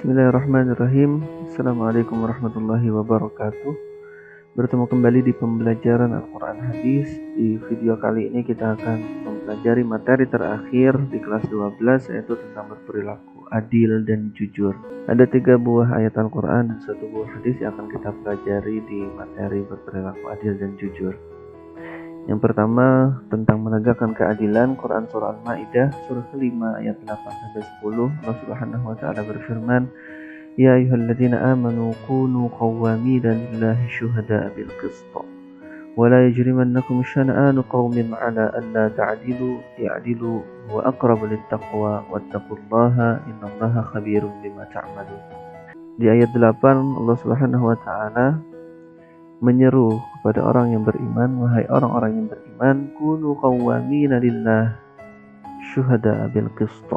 Bismillahirrahmanirrahim. Assalamualaikum warahmatullahi wabarakatuh. Bertemu kembali di pembelajaran Al-Quran Hadis. Di video kali ini kita akan mempelajari materi terakhir di kelas 12, yaitu tentang berperilaku adil dan jujur. Ada 3 buah ayat Al-Quran dan 1 buah hadis yang akan kita pelajari di materi berperilaku adil dan jujur. Yang pertama tentang menegakkan keadilan, Quran surah Al-Maidah surah kelima ayat 8-10. Allah Subhanahu wa taala berfirman, "Ya ayyuhalladzina amanu kunu qawwamina lillahi syuhada'a bil qist. Wa la yajrimannakum syana'anu qaumin 'ala alla ta'dilu i'dilu wa aqrabu littaqwa wattaqullaha innallaha khabirum bima ta'malun." Di ayat 8 Allah Subhanahu wa taala menyeru kepada orang yang beriman, wahai orang-orang yang beriman, kunu qawwamina lillah syuhada'a bil qist.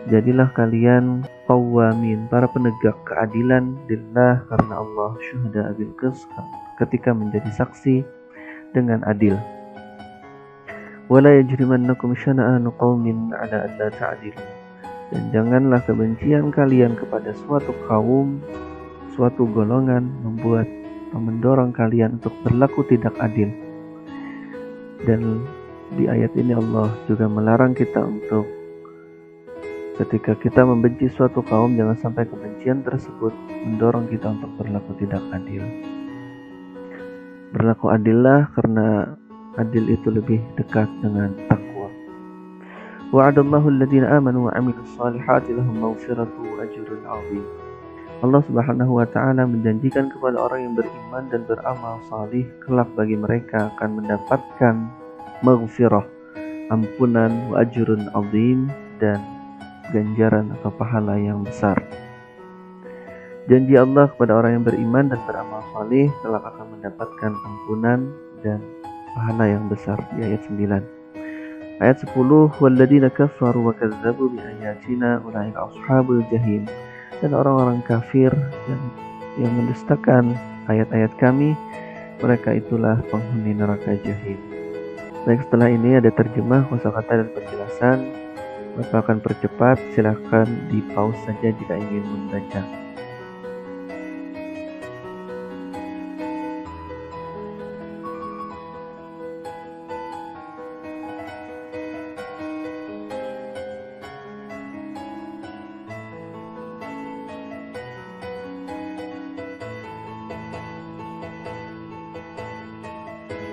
Jadilah kalian qawwamin, para penegak keadilan, lillah, karena Allah, syuhada'a bil qist, ketika menjadi saksi dengan adil. Wala yajrimannakum syana'anu qaumin 'ala alla ta'dilu. Dan janganlah kebencian kalian kepada suatu kaum, suatu golongan mendorong kalian untuk berlaku tidak adil. Dan di ayat ini Allah juga melarang kita untuk ketika kita membenci suatu kaum, jangan sampai kebencian tersebut mendorong kita untuk berlaku tidak adil. Berlaku adillah, karena adil itu lebih dekat dengan takwa. Wa'adallahu alladhina amanu wa 'amilus salihati lahum maghfiratu wa ajrun 'azim. Allah Subhanahu wa taala menjanjikan kepada orang yang beriman dan beramal salih, kelak bagi mereka akan mendapatkan maghfirah, ampunan, wa ajrun azim, dan ganjaran atau pahala yang besar. Janji Allah kepada orang yang beriman dan beramal salih, kelak akan mendapatkan ampunan dan pahala yang besar, di ayat 9. Ayat 10, walladzina kafaru wa kadzdzabu bi ayatina ulaika ashabul jahim. Dan orang-orang kafir yang mendustakan ayat-ayat kami, mereka itulah penghuni neraka jahim. Baik, setelah ini ada terjemah, kosakata dan penjelasan. Bapak akan percepat, silahkan di pause saja jika ingin membaca.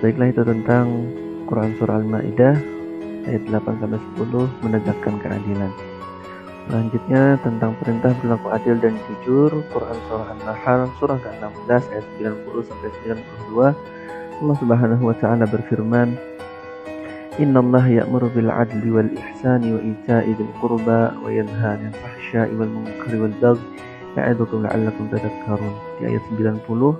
Baiklah, itu tentang Quran surah Al-Maidah ayat 8-10, menegakkan keadilan. Selanjutnya tentang perintah berlaku adil dan jujur, Quran surah An-Nahl surah ke-16 ayat 90-92. Allah Subhanahu wa taala berfirman, "Innallaha ya'muru bil 'adli wal ihsani wa ita'i dzil qurba wa yanha 'anil fahsya'i wal munkari wal baghi ya'idukum la'allakum tadhakkarun." Di ayat 90,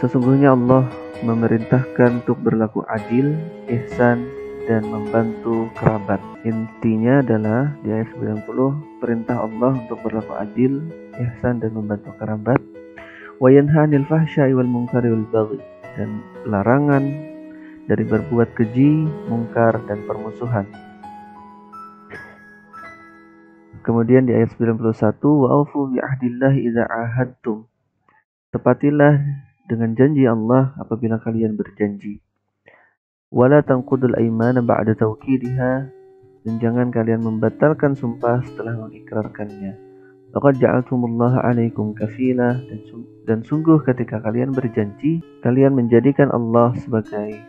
sesungguhnya Allah memerintahkan untuk berlaku adil, ihsan, dan membantu kerabat. Intinya adalah di ayat 90, perintah Allah untuk berlaku adil, ihsan, dan membantu kerabat. Wa yanha 'anil fahsya'i wal munkari wal baghi, dan larangan dari berbuat keji, mungkar, dan permusuhan. Kemudian di ayat 91, wa aufu bi ahdillahi idza ahadtum. Tepatilah dengan janji Allah apabila kalian berjanji. Wala tanqudul aimana ba'da tawkidiha, dan jangan kalian membatalkan sumpah setelah mengikrarkannya. Laqad ja'altumullaha 'alaikum kafila, dan sungguh ketika kalian berjanji, kalian menjadikan Allah sebagai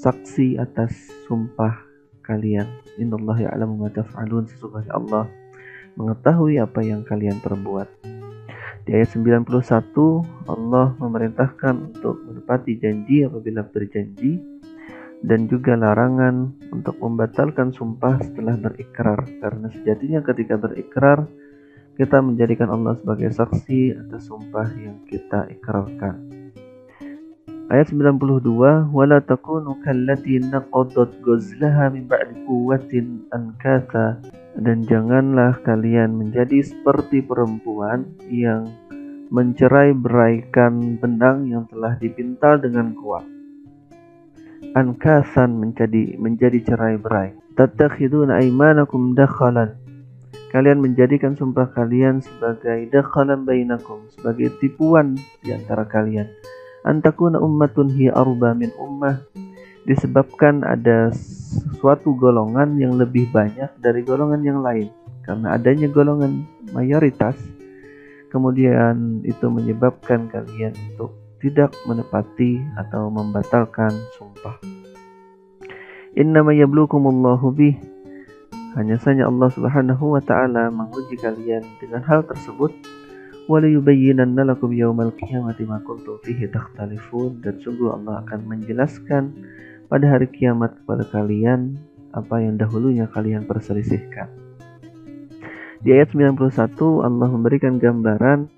saksi atas sumpah kalian. Innallaha ya'lamu ma taf'alun, sesungguhnya Allah mengetahui apa yang kalian perbuat. Di ayat 91, Allah memerintahkan untuk menepati janji apabila berjanji, dan juga larangan untuk membatalkan sumpah setelah berikrar, karena sejatinya ketika berikrar kita menjadikan Allah sebagai saksi atas sumpah yang kita ikrarkan. Ayat 92, wala takunu kallati naqadat ghazlaha min ba'di quwwatin ankatha, dan janganlah kalian menjadi seperti perempuan yang mencerai-beraikan benang yang telah dipintal dengan kuat. Ankathan menjadi cerai-berai. Tattakhiduna aymanakum dakhalan, kalian menjadikan sumpah kalian sebagai dakhalan bainakum, sebagai tipuan di antara kalian. Antakuna ummatun hiya arba min ummah, disebabkan ada suatu golongan yang lebih banyak dari golongan yang lain. Karena adanya golongan mayoritas, kemudian itu menyebabkan kalian untuk tidak menepati atau membatalkan sumpah. Innama yablukumullahu bih, hanya saja Allah Subhanahu wa taala menguji kalian dengan hal tersebut. وَلَيُبَيِّنَنَّ لَكُمْ يَوْمَ الْقِيَامَةِ مَا كُنْتُمْ فِيهِ تَخْتَلِفُونَ, dan sungguh Allah akan menjelaskan pada hari kiamat kepada kalian apa yang dahulunya kalian perselisihkan. Di ayat 91 Allah memberikan gambaran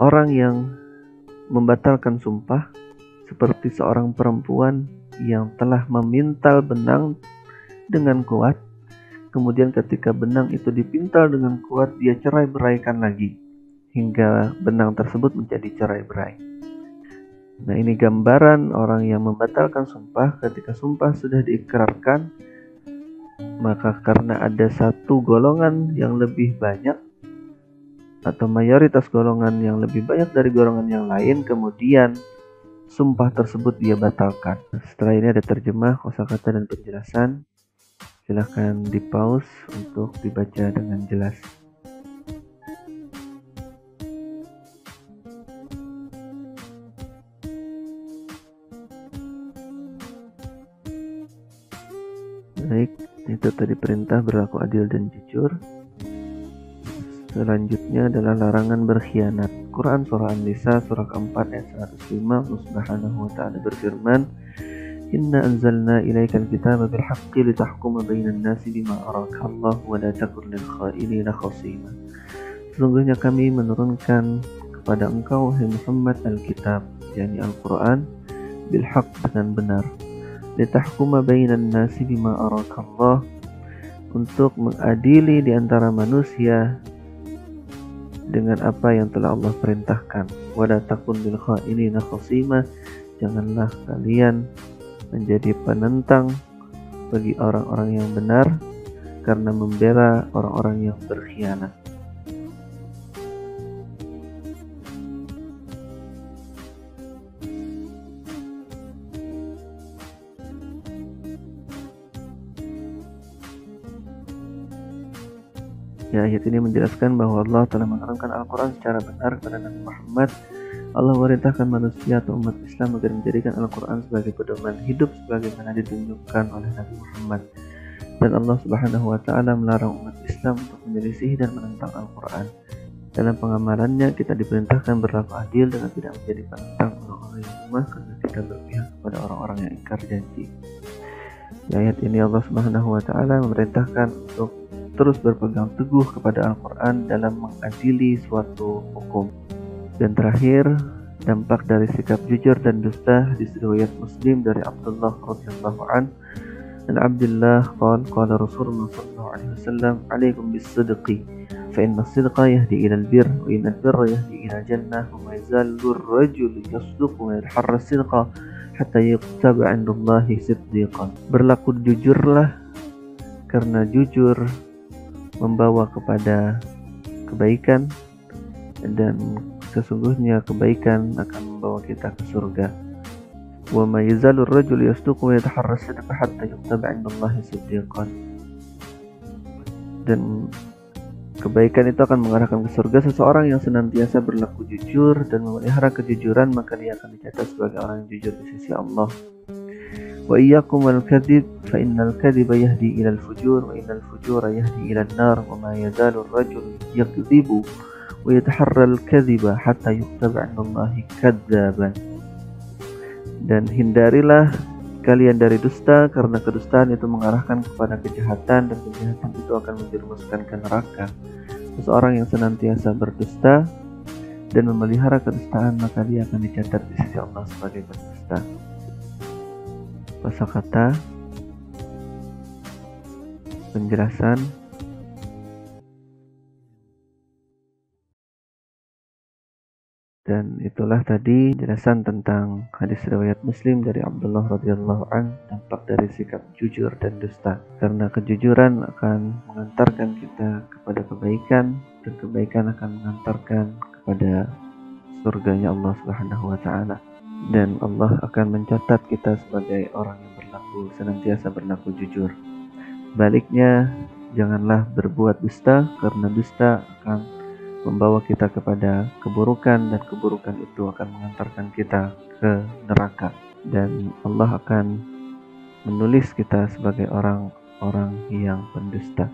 orang yang membatalkan sumpah seperti seorang perempuan yang telah memintal benang dengan kuat. Kemudian ketika benang itu dipintal dengan kuat, dia cerai-beraikan lagi hingga benang tersebut menjadi cerai-berai. Nah, ini gambaran orang yang membatalkan sumpah. Ketika sumpah sudah diikrarkan, maka karena ada satu golongan yang lebih banyak atau mayoritas golongan yang lebih banyak dari golongan yang lain, kemudian sumpah tersebut dia batalkan. Setelah ini ada terjemah, kosakata dan penjelasan. Silahkan di pause untuk dibaca dengan jelas. Baik, itu tadi perintah berlaku adil dan jujur. Selanjutnya adalah larangan berkhianat. Quran Surah An-Nisa surah keempat ayat 105, Allah Subhanahu wa ta'ala berfirman, Inna anzalna ilaikal kitaba bil haqqi litahkuma bainan nasi bima araka Allah wa la takun lil kha'inina khasima. Sesungguhnya kami menurunkan kepada engkau wahai Muhammad Alkitab, yakni Al-Quran, bil haqq, dengan benar. Litahkuma bainan nasi bima araka Allah, untuk mengadili di antara manusia dengan apa yang telah Allah perintahkan. Wa la takun lil kha'inina khasima, janganlah kalian menjadi penentang bagi orang-orang yang benar karena membela orang-orang yang berkhianat. Ya, ayat ini menjelaskan bahwa Allah telah menurunkan Al-Quran secara benar kepada Nabi Muhammad. Allah memerintahkan manusia atau umat Islam agar menjadikan Al-Quran sebagai pedoman hidup sebagaimana ditunjukkan oleh Nabi Muhammad. Dan Allah Subhanahu wa ta'ala melarang umat Islam untuk menyelisih dan menentang Al-Quran. Dalam pengamalannya kita diperintahkan berlaku adil dengan tidak menjadi penentang orang-orang yang lemah, karena kita berpihak kepada orang-orang yang ingkar janji. Di ayat ini Allah Subhanahu wa ta'ala memerintahkan untuk terus berpegang teguh kepada Al-Quran dalam mengadili suatu hukum. Dan terakhir, dampak dari sikap jujur dan dusta di riwayat Muslim dari Abdullah radhiyallahu an. Dan Abdullah qala Rasulullah sallallahu alaihi wasallam, "Alaikum bis-sidqi, fa inna as-sidqa yahdi ila al-birr, wa inna al-birra yahdi ila al-jannah, wa ma yazalu ar-rajulu yasduqu wa yataharra as-sidqa hatta yuktaba 'inda Allahi siddiqan." Berlaku jujurlah, karena jujur membawa kepada kebaikan, dan sesungguhnya kebaikan akan membawa kita ke surga. Wa ma yazalu ar-rajulu yasduqu wa yataharra as-sidqa hatta yuktaba 'inda Allahi siddiqan. Dan kebaikan itu akan mengarahkan ke surga. Seseorang yang senantiasa berlaku jujur dan memelihara kejujuran, maka dia akan dicatat sebagai orang yang jujur di sisi Allah. Wa iyyakum wal kadhib, fa innal kadhiba yahdi ila al-fujur, wa innal fujura yahdi ila an-nar, wa ma yazalu ar-rajulu yakdhibu wa yataharra al-kadhiba hatta yuktaba 'inda Allahi kadzaban. Dan hindarilah kalian dari dusta, karena kedustaan itu mengarahkan kepada kejahatan, dan kejahatan itu akan menjerumuskan ke neraka. Seseorang yang senantiasa berdusta dan memelihara kedustaan, maka dia akan dicatat di sisi Allah sebagai pendusta. Kosakata, penjelasan. Dan itulah tadi penjelasan tentang hadis riwayat Muslim dari Abdullah radhiyallahu an, dampak dari sikap jujur dan dusta. Karena kejujuran akan mengantarkan kita kepada kebaikan, dan kebaikan akan mengantarkan kepada surganya Allah Subhanahu wa taala. Dan Allah akan mencatat kita sebagai orang yang senantiasa berlaku jujur. Baliknya, janganlah berbuat dusta, karena dusta akan membawa kita kepada keburukan, dan keburukan itu akan mengantarkan kita ke neraka, dan Allah akan menulis kita sebagai orang-orang yang pendusta.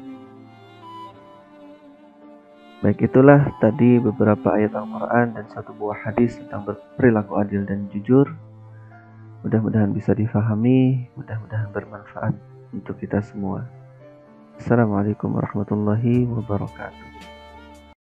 Baik, itulah tadi beberapa ayat Al-Quran dan satu buah hadis tentang berperilaku adil dan jujur. Mudah-mudahan bisa difahami, mudah-mudahan bermanfaat untuk kita semua. Assalamualaikum warahmatullahi wabarakatuh.